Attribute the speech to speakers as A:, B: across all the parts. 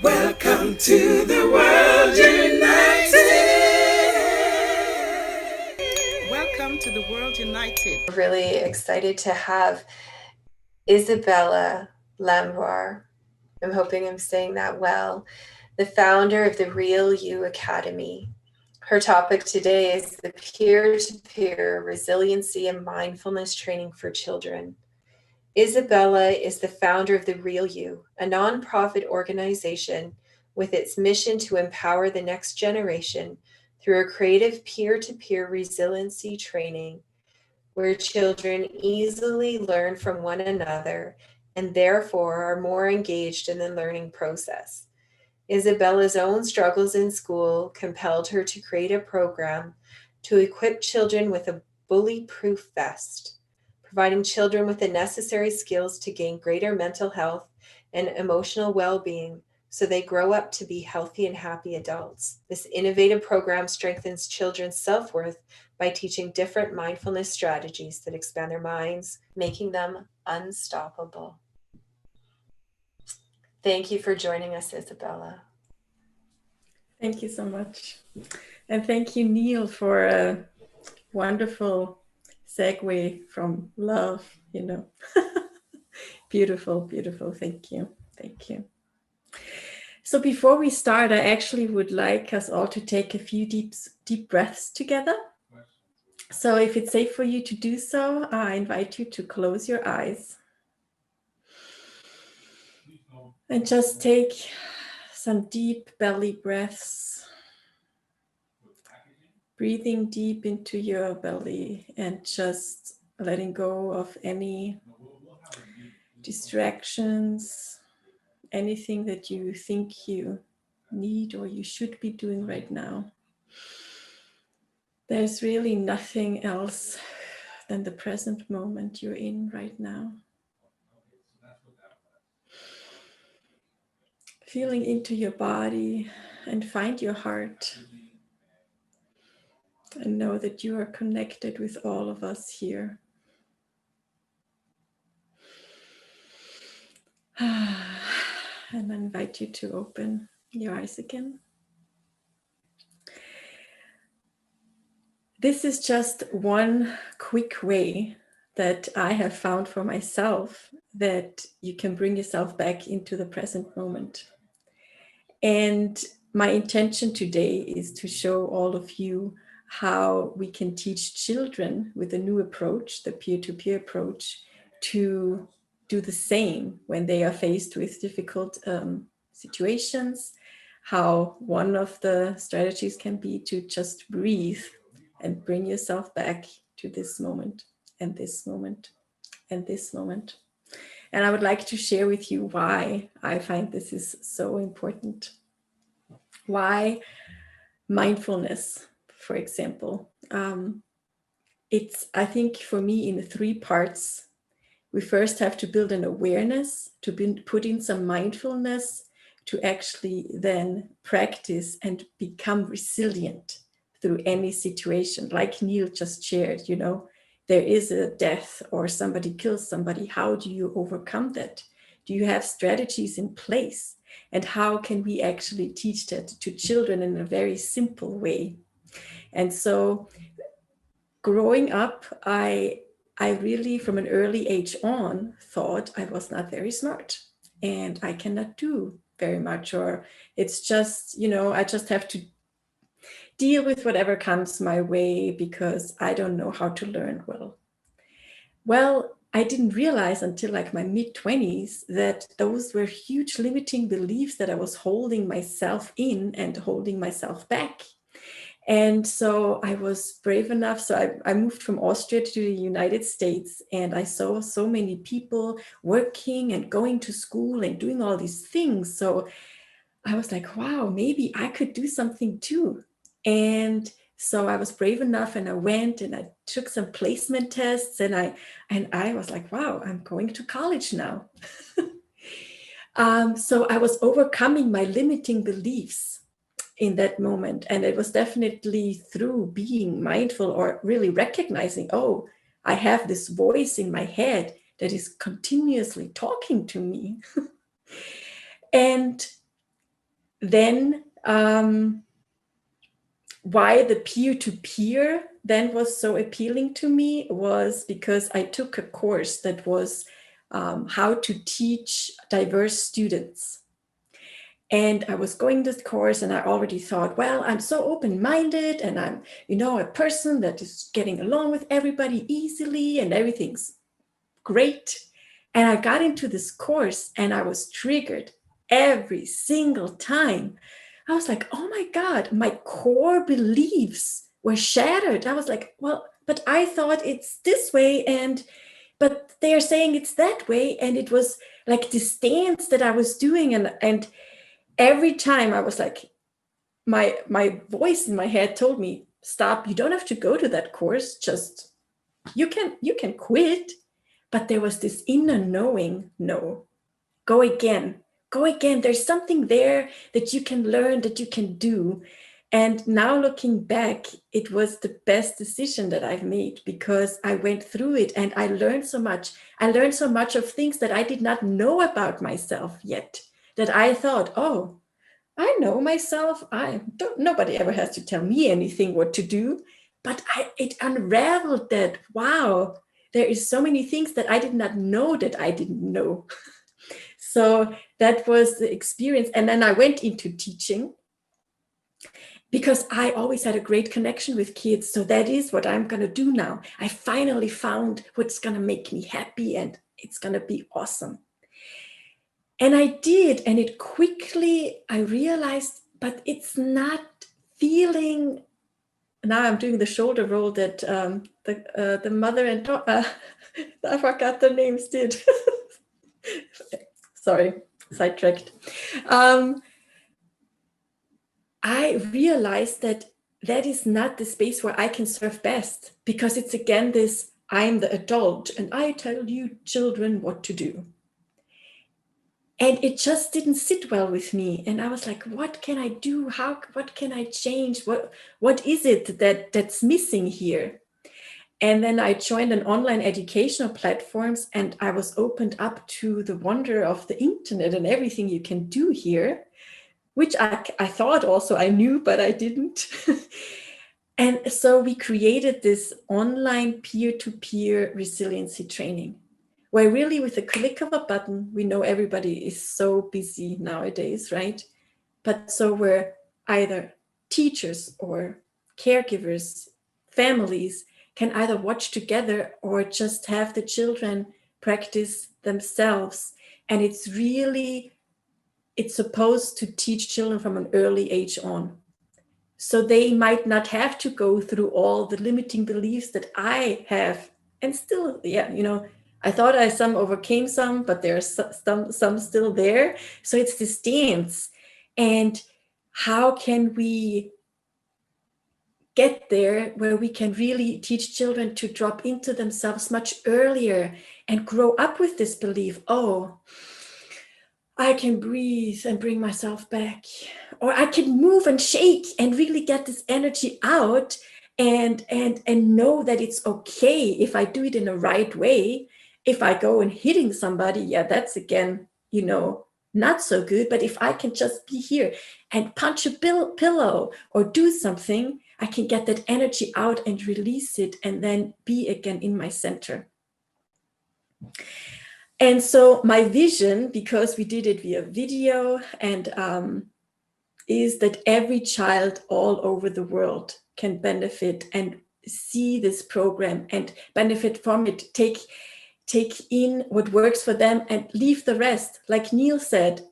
A: Welcome to the World United. Welcome to the World United.
B: Really excited to have Isabella Lambaeuer. I'm hoping I'm saying that well. The founder of the Real You Academy. Her topic today is the peer-to-peer resiliency and mindfulness training for children. Isabella is the founder of the Real You, a nonprofit organization with its mission to empower the next generation through a creative peer-to-peer resiliency training where children easily learn from one another and therefore are more engaged in the learning process. Isabella's own struggles in school compelled her to create a program to equip children with a bully-proof vest, providing children with the necessary skills to gain greater mental health and emotional well-being so they grow up to be healthy and happy adults. This innovative program strengthens children's self-worth by teaching different mindfulness strategies that expand their minds, making them unstoppable. Thank you for joining us, Isabella.
C: Thank you so much. And thank you, Neil, for a wonderful segue from love, Beautiful, beautiful. Thank you. Thank you. So before we start, I actually would like us all to take a few deep breaths together. So if it's safe for you to do so, I invite you to close your eyes and just take some deep belly breaths, breathing deep into your belly and just letting go of any distractions, anything that you think you need or you should be doing right now. There's really nothing else than the present moment you're in right now. Feeling into your body and find your heart. And know that you are connected with all of us here. And I invite you to open your eyes again. This is just one quick way that I have found for myself that you can bring yourself back into the present moment. And my intention today is to show all of you how we can teach children with a new approach, the peer-to-peer approach, to do the same when they are faced with difficult situations, how one of the strategies can be to just breathe and bring yourself back to this moment and this moment and this moment. And I would like to share with you why I find this is so important. Why mindfulness, for example. It's, I think for me, in 3 parts. We first have to build an awareness, to put in some mindfulness, to actually then practice and become resilient through any situation. Like Neil just shared, there is a death or somebody kills somebody. How do you overcome that? Do you have strategies in place? And how can we actually teach that to children in a very simple way? And so growing up, I really, from an early age on, thought I was not very smart and I cannot do very much, or it's just, I just have to deal with whatever comes my way because I don't know how to learn well. Well, I didn't realize until like my mid-20s that those were huge limiting beliefs that I was holding myself in and holding myself back. And so I was brave enough. So I moved from Austria to the United States, and I saw so many people working and going to school and doing all these things. So I was like, wow, maybe I could do something too. And so I was brave enough and I went and I took some placement tests and I was like, wow, I'm going to college now. So I was overcoming my limiting beliefs in that moment. And it was definitely through being mindful or really recognizing, oh, I have this voice in my head that is continuously talking to me. And then why the peer-to-peer then was so appealing to me was because I took a course that was how to teach diverse students. And I was going this course and I already thought, well, I'm so open-minded and I'm, a person that is getting along with everybody easily and everything's great. And I got into this course and I was triggered every single time. I was like, oh my God, my core beliefs were shattered. I was like, well, but I thought it's this way but they're saying it's that way. And it was like this dance that I was doing. And every time I was like, my voice in my head told me, stop, you don't have to go to that course. Just, you can quit. But there was this inner knowing, no, go again. There's something there that you can learn, that you can do. And now looking back, it was the best decision that I've made because I went through it and I learned so much. I learned so much of things that I did not know about myself yet, that I thought, oh, I know myself. Nobody ever has to tell me anything what to do. But it unraveled that, wow, there is so many things that I did not know that I didn't know. So that was the experience. And then I went into teaching because I always had a great connection with kids. So that is what I'm going to do now. I finally found what's going to make me happy and it's going to be awesome. And I did, and it quickly, I realized, but it's not feeling. Now I'm doing the shoulder roll that the mother and daughter, I forgot the names did. Sorry, sidetracked. I realized that is not the space where I can serve best, because it's again this, I'm the adult and I tell you children what to do. And it just didn't sit well with me. And I was like, what can I do? What can I change? What is it that's missing here? And then I joined an online educational platforms and I was opened up to the wonder of the internet and everything you can do here, which I thought also I knew, but I didn't. And so we created this online peer-to-peer resiliency training, where really with the click of a button, we know everybody is so busy nowadays, right? But so where either teachers or caregivers, families can either watch together or just have the children practice themselves. And it's supposed to teach children from an early age on. So they might not have to go through all the limiting beliefs that I have. And still, I thought I overcame some, but there's some still there. So it's this dance. And how can we get there where we can really teach children to drop into themselves much earlier and grow up with this belief, oh, I can breathe and bring myself back, or I can move and shake and really get this energy out and know that it's okay if I do it in the right way. If I go and hitting somebody, yeah, that's again, not so good. But if I can just be here and punch a pillow or do something, I can get that energy out and release it and then be again in my center. And so my vision, because we did it via video, and is that every child all over the world can benefit and see this program and benefit from it, take in what works for them and leave the rest. Like Neil said,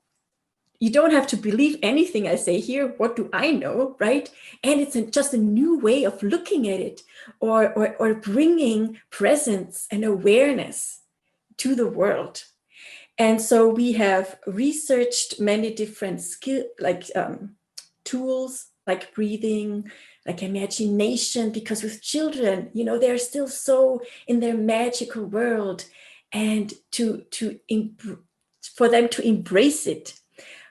C: you don't have to believe anything I say here. What do I know, right? And it's just a new way of looking at it, or bringing presence and awareness to the world. And so we have researched many different tools like breathing, like imagination, because with children, they're still so in their magical world, and for them to embrace it.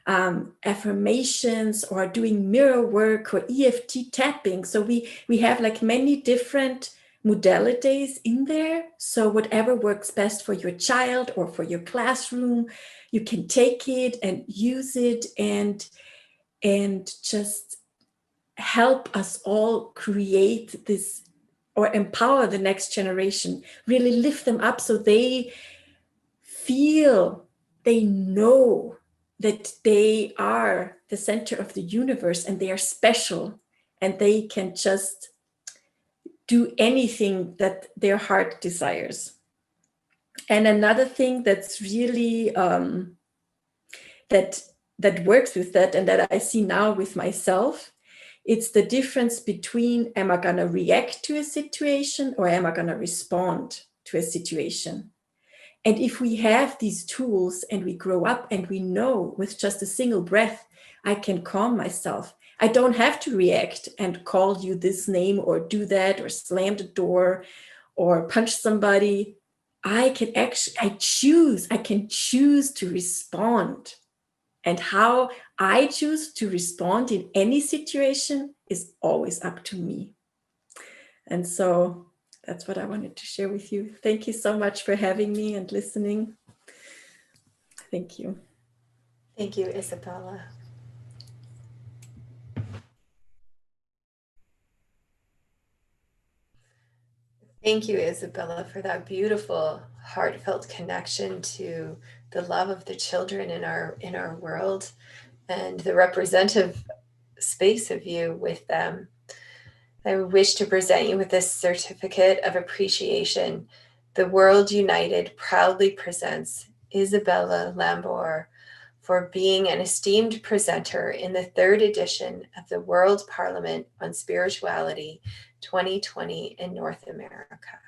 C: Affirmations or doing mirror work or EFT tapping. So we have like many different modalities in there. So whatever works best for your child or for your classroom, you can take it and use it. And and just help us all create this, or empower the next generation, really lift them up so they feel, they know that they are the center of the universe and they are special and they can just do anything that their heart desires. And another thing that's really that works with that, and that I see now with myself, it's the difference between, am I going to react to a situation or am I going to respond to a situation? And if we have these tools and we grow up and we know with just a single breath, I can calm myself. I don't have to react and call you this name or do that or slam the door or punch somebody. I can choose to respond. And how I choose to respond in any situation is always up to me. And so that's what I wanted to share with you. Thank you so much for having me and listening. Thank you.
B: Thank you, Isabella. Thank you, Isabella, for that beautiful, heartfelt connection to the love of the children in our world and the representative space of you with them. I wish to present you with this certificate of appreciation. The World United proudly presents Isabella Lambauer for being an esteemed presenter in the 3rd edition of the World Parliament on Spirituality 2020 in North America.